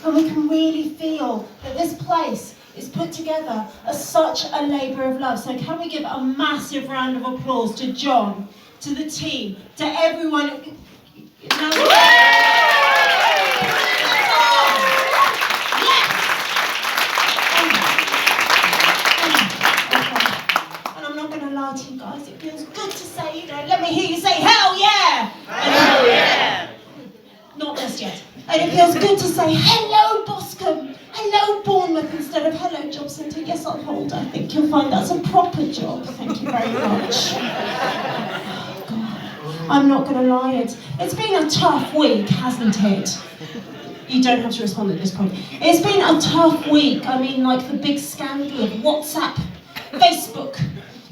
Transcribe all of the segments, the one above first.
and we can really feel that this place is put together as such a labour of love. So can we give a massive round of applause to John, to the team, to everyone. To you guys, it feels good to say, let me hear you say hell yeah! Hell yeah! Not just yet. And it feels good to say hello Boscombe, hello Bournemouth instead of hello Job Centre. Yes, I'll hold. I think you'll find that's a proper job. Thank you very much. God. I'm not going to lie, it's been a tough week, hasn't it? You don't have to respond at this point. It's been a tough week. I mean, like the big scandal of WhatsApp, Facebook,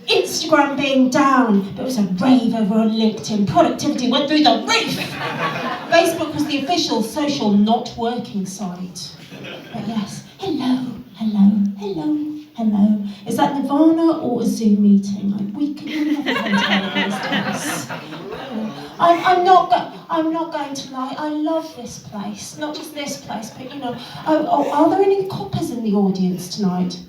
Instagram being down, but it was a rave over on LinkedIn. Productivity went through the roof. Facebook was the official social not working site. But yes, hello. Is that Nirvana or a Zoom meeting? We can never tell these days. I'm not going to lie. I love this place. Not just this place, but are there any coppers in the audience tonight?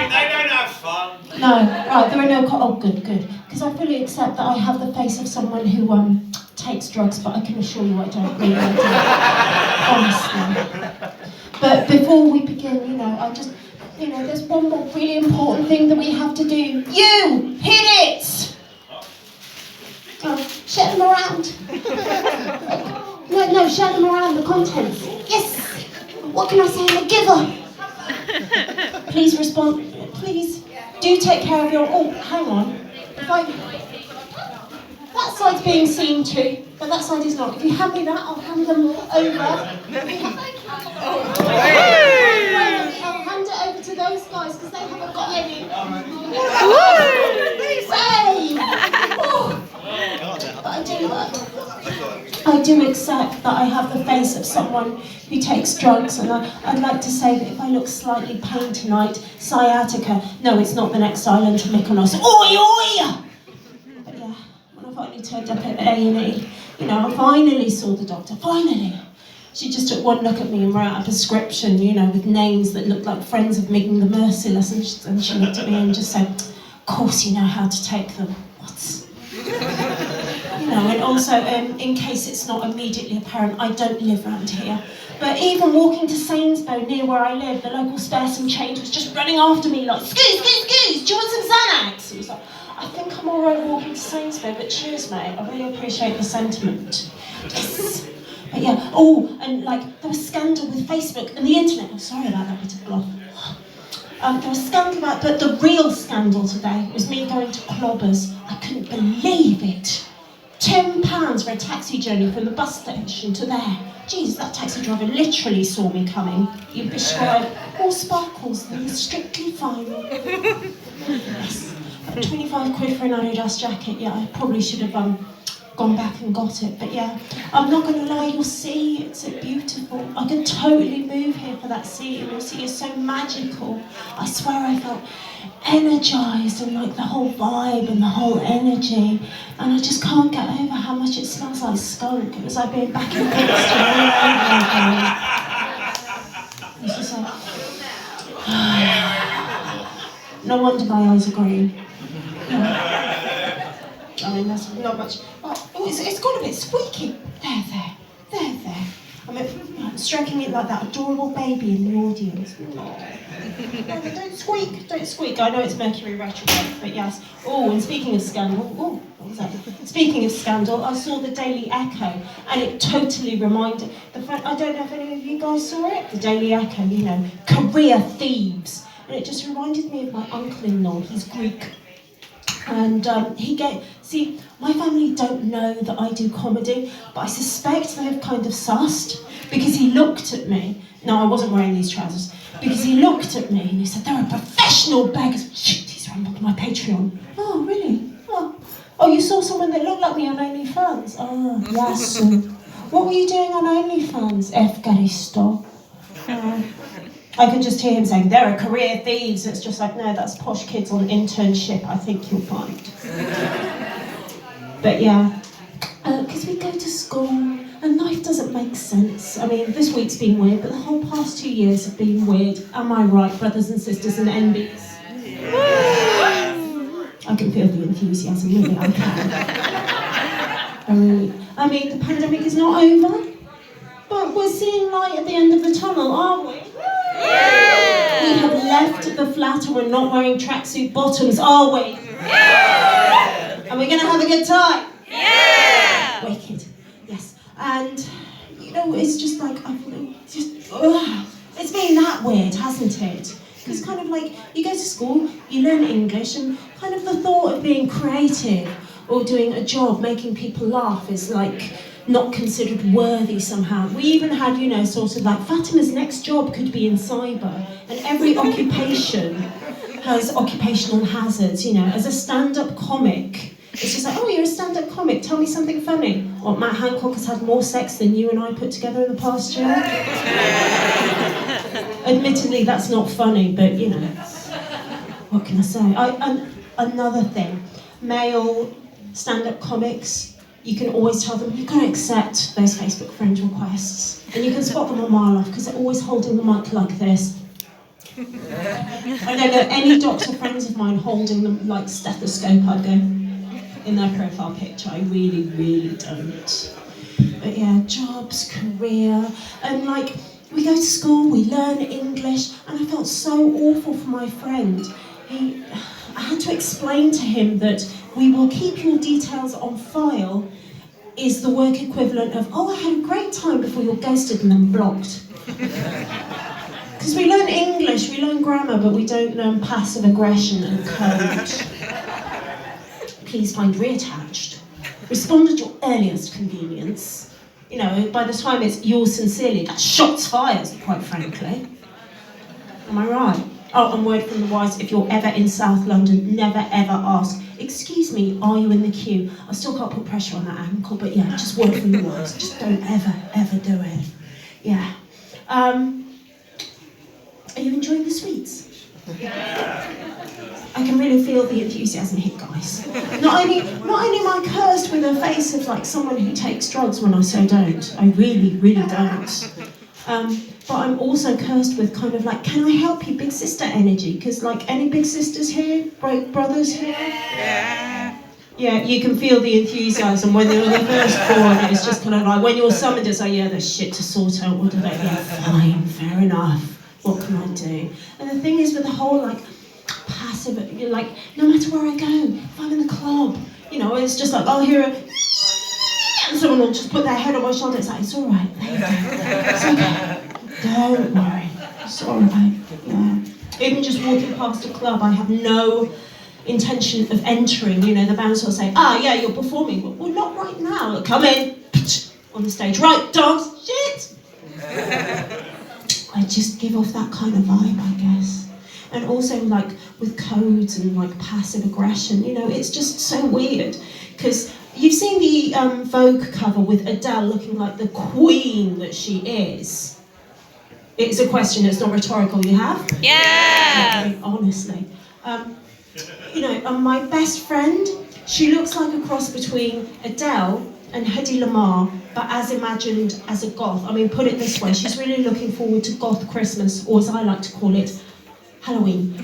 They don't have fun. No, right, there are no oh, good. Because I fully accept that I have the face of someone who takes drugs, but I can assure you I don't really do it. Honestly. But before we begin, I just, there's one more really important thing that we have to do. You! Hit it! Share them around. No, share them around the contents. Yes! What can I say? I'm a giver. Please respond. Please do take care of your. Oh, hang on. That side's being seen too, but that side is not. If you hand me that, I'll hand them over. I'll hand it over to those guys because they haven't got any. But I do accept that I have the face of someone who takes drugs, and I'd like to say that if I look slightly pained tonight, sciatica. No, it's not the next island to Mykonos. Oi, oi! But yeah, when I finally turned up at A&E, I finally saw the doctor. Finally. She just took one look at me and wrote out a prescription, with names that looked like friends of Megan the Merciless, and she looked at me and just said, "Of course you know how to take them." What? And also, in case it's not immediately apparent, I don't live around here. But even walking to Sainsbury's, near where I live, the local spare some change was just running after me like, "Excuse, do you want some Xanax?" It was like, I think I'm all right walking to Sainsbury's, but cheers, mate. I really appreciate the sentiment. Yes. But yeah, and there was scandal with Facebook and the internet. Oh, sorry about that bit of blood. There was scandal about, but the real scandal today was me going to Clobbers. I couldn't believe it. £10 for a taxi journey from the bus station to there. Jesus, that taxi driver literally saw me coming. Impish Scribe, more sparkles than the Strictly Final. Yes. 25 quid for an Adidas jacket. Yeah, I probably should have gone back and got it. But yeah, I'm not going to lie, you'll see, it's beautiful. I could totally move here for that sea. You'll see, it's so magical. I swear I felt energised and the whole vibe and the whole energy. And I just can't get over how much it smells like skunk. It was like being back in Brixton all over again. It's just like... No wonder my eyes are green. I mean, that's not much. Oh, it's gone a bit squeaky. There. I mean, I'm stroking it like that adorable baby in the audience. No, don't squeak. I know it's Mercury retrograde, but yes. Oh, and speaking of scandal, what was that? Speaking of scandal, I saw the Daily Echo, and it totally reminded the fact. I don't know if any of you guys saw it. The Daily Echo, career thieves, and it just reminded me of my uncle-in-law. He's Greek. And my family don't know that I do comedy, but I suspect they've kind of sussed, because he looked at me. No, I wasn't wearing these trousers. Because he looked at me and he said, "They're a professional beggars." Shit, he's run on my Patreon. Oh, really? Oh, you saw someone that looked like me on OnlyFans? Oh, yes. What were you doing on OnlyFans? Efgaristo. I could just hear him saying, "There are career thieves." It's just like, no, that's posh kids on internship, I think you'll find. But yeah, Because we go to school and life doesn't make sense. I mean, this week's been weird, but the whole past 2 years have been weird. Am I right, brothers and sisters and NBs? I can feel the enthusiasm, really, I can. I mean, the pandemic is not over, but we're seeing light at the end of the tunnel, aren't we? Yeah. We have left the flat and we're not wearing tracksuit bottoms, are we? Yeah. And we're going to have a good time. Yeah. Wicked, yes. And, you know, it's just like, it's been that weird, hasn't it? Because kind of like, you go to school, you learn English, and kind of the thought of being creative or doing a job, making people laugh is like not considered worthy somehow. We even had, you know, sort of like, Fatima's next job could be in cyber, and every occupation has occupational hazards, you know. As a stand-up comic, it's just like, oh, you're a stand-up comic, tell me something funny. What, Matt Hancock has had more sex than you and I put together in the past year? Admittedly, that's not funny, but, you know, what can I say? Another thing, male stand-up comics, you can always tell them, you've got to accept those Facebook friend requests. And you can spot them a mile off, because they're always holding the mic like this. I don't know any doctor friends of mine holding them like stethoscope, I'd go, in their profile picture. I really, really don't. But yeah, jobs, career, and like, we go to school, we learn English, and I felt so awful for my friend. I had to explain to him that we will keep your details on file is the work equivalent of, oh, I had a great time before you're ghosted and then blocked. Because we learn English, we learn grammar, but we don't learn passive aggression and code. Please find reattached. Respond at your earliest convenience. You know, by the time it's yours sincerely, that's shots fired, quite frankly. Am I right? Oh, and word from the wise, if you're ever in South London, never ever ask, excuse me, are you in the queue? I still can't put pressure on that ankle, but yeah, just word from the wise. Just don't ever do it. Yeah. Are you enjoying the sweets? I can really feel the enthusiasm here, guys. Not only am I cursed with a face of like someone who takes drugs when I so don't. I really, really don't. But I'm also cursed with kind of like, can I help you, big sister energy? Because like, any big sisters here? Brothers here? Yeah. Yeah, you can feel the enthusiasm when you're the first born. It's just kind of like, when you're summoned, it's like, yeah, there's shit to sort out. What do they? Yeah, fine, fair enough. What can I do? And the thing is with the whole like, passive, like, no matter where I go, if I'm in the club, you know, it's just like, I'll hear a, and someone will just put their head on my shoulder. It's like, it's all right, there you go. It's okay. Don't worry. It's all right. Yeah. Even just walking past a club, I have no intention of entering. You know, the bouncer will say, ah, yeah, you're performing. Well, not right now. Come in on the stage. Right, dogs. Shit. I just give off that kind of vibe, I guess. And also, like, with codes and, like, passive aggression, you know, it's just so weird. Because you've seen the Vogue cover with Adele looking like the queen that she is. It's a question, it's not rhetorical, you have? Yeah! Okay, honestly. You know, my best friend, she looks like a cross between Adele and Hedy Lamarr, but as imagined as a goth. I mean, put it this way, she's really looking forward to goth Christmas, or as I like to call it, Halloween.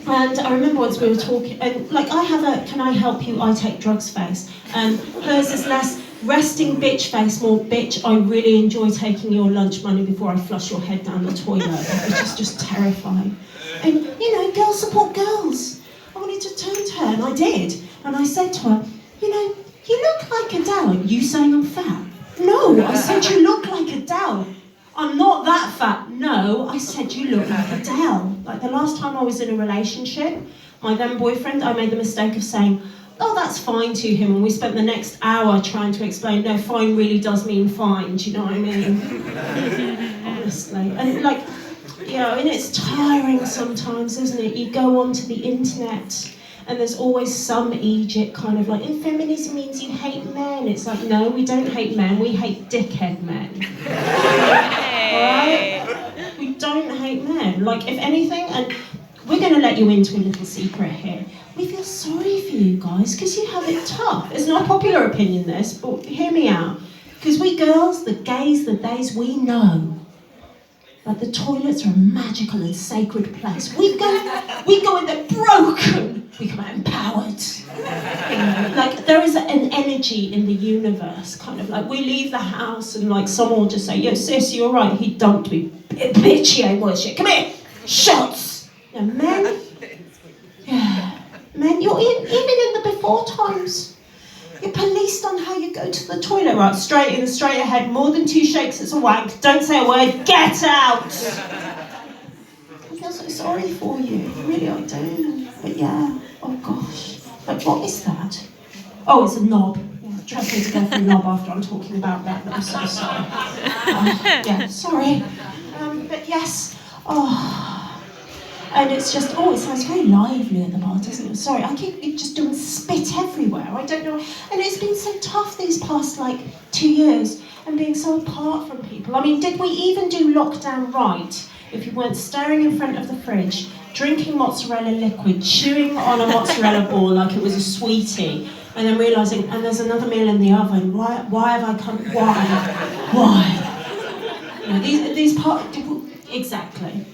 And I remember once we were talking, and like I have a can I help you, I take drugs face, and hers is less resting bitch face, more bitch, I really enjoy taking your lunch money before I flush your head down the toilet, which is just terrifying. And you know, girls support girls. I wanted to turn to her, and I did, and I said to her, you know, you look like Adele. You saying I'm fat? No, I said you look like Adele. I'm not that fat. No, I said you look like Adele. Like the last time I was in a relationship, my then boyfriend, I made the mistake of saying, oh, that's fine to him. And we spent the next hour trying to explain, no, fine really does mean fine. Do you know what I mean? Honestly. And like, you know, and it's tiring sometimes, isn't it? You go onto the internet and there's always some Egypt kind of like, and feminism means you hate men. It's like, no, we don't hate men, we hate dickhead men. Alright? We don't hate men. Like, if anything, and we're going to let you into a little secret here, we feel feel sorry for you guys because you have it tough. It's not a popular opinion, this, but hear me out. Because we girls, the gays, the theys, we know that the toilets are a magical and sacred place. We go in there broken, we come out empowered. You know, like there is an energy in the universe, kind of like we leave the house and like someone will just say, "Yo, sis, you're right, he dumped me. Bitch, he ain't worth shit. Come here, shots." Now, men, yeah, men, you're even in the before times. You're policed on how you go to the toilet, right? Straight in, straight ahead, more than 2 shakes, it's a wank. Don't say a word, get out! I feel so sorry for you, really I do. But yeah, oh gosh. Like, what is that? Oh, it's a knob. Yeah, trust me to go for a knob after I'm talking about that, but I'm so sorry. Yeah, sorry. But yes, oh. And it's just, it sounds very lively at the bar, doesn't it? Sorry, I keep just doing spit everywhere. I don't know. And it's been so tough these past, 2 years, and being so apart from people. I mean, did we even do lockdown right if you weren't staring in front of the fridge, drinking mozzarella liquid, chewing on a mozzarella ball like it was a sweetie, and then realising, and there's another meal in the oven, why have I come, why? You know, these parts, exactly.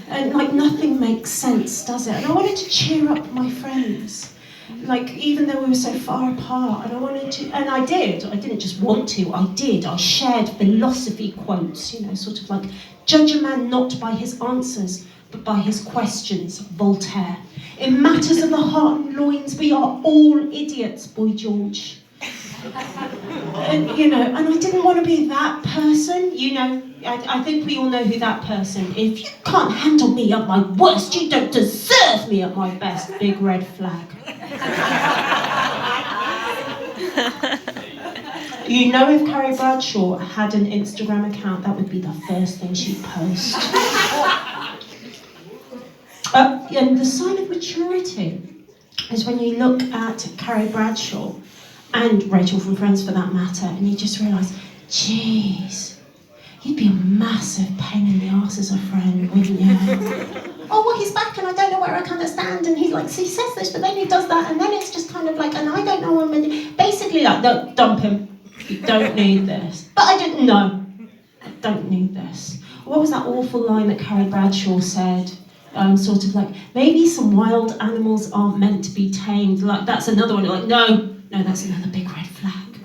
And nothing makes sense, does it? And I wanted to cheer up my friends, even though we were so far apart. And I wanted to, and I did. I didn't just want to. I did. I shared philosophy quotes. Sort of like, judge a man not by his answers, but by his questions. Voltaire. In matters of the heart and loins, we are all idiots, Boy George. And I didn't want to be that person. I think we all know who that person. If you can't handle me at my worst, you don't deserve me at my best. Big red flag. If Carrie Bradshaw had an Instagram account, that would be the first thing she'd post. And the sign of maturity is when you look at Carrie Bradshaw, and Rachel from Friends for that matter, and you just realise, geez, you'd be a massive pain in the arse as a friend, wouldn't you? Oh, well, he's back and I don't know where I kind of stand, and he says this, but then he does that, and then it's just kind of like, and I don't know him, and basically no, dump him. You don't need this. But I didn't know. I don't need this. What was that awful line that Carrie Bradshaw said? Sort of like, maybe some wild animals aren't meant to be tamed. That's another one. No, that's another big red flag.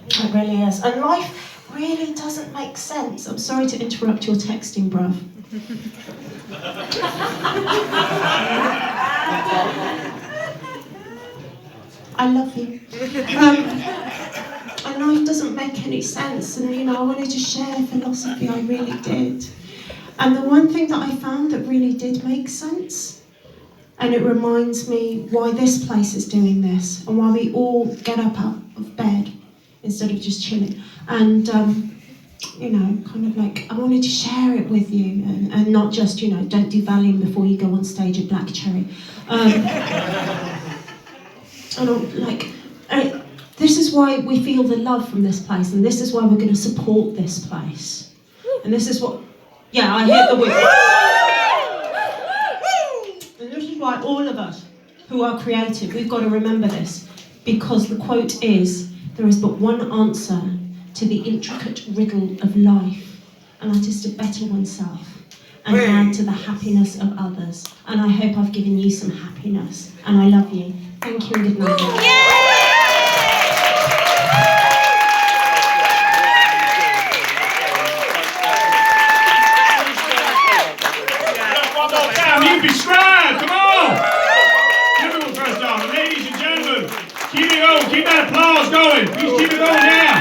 It really is. And life really doesn't make sense. I'm sorry to interrupt your texting, bruv. I love you. And life doesn't make any sense. And, I wanted to share philosophy. I really did. And the one thing that I found that really did make sense, and it reminds me why this place is doing this, and why we all get up out of bed instead of just chilling. And, kind of like, I wanted to share it with you, and not just, don't do Valium before you go on stage at Black Cherry. This is why we feel the love from this place, and this is why we're going to support this place. And this is what... Yeah, I hear the whip. And this is why all of us who are creative, we've got to remember this. Because the quote is, there is but one answer to the intricate riddle of life, and that is to better oneself and add to the happiness of others. And I hope I've given you some happiness. And I love you. Thank you and good night. Impish Scribe, come on! Give it one first time. Ladies and gentlemen, keep it going, keep that applause going. Please keep it going now.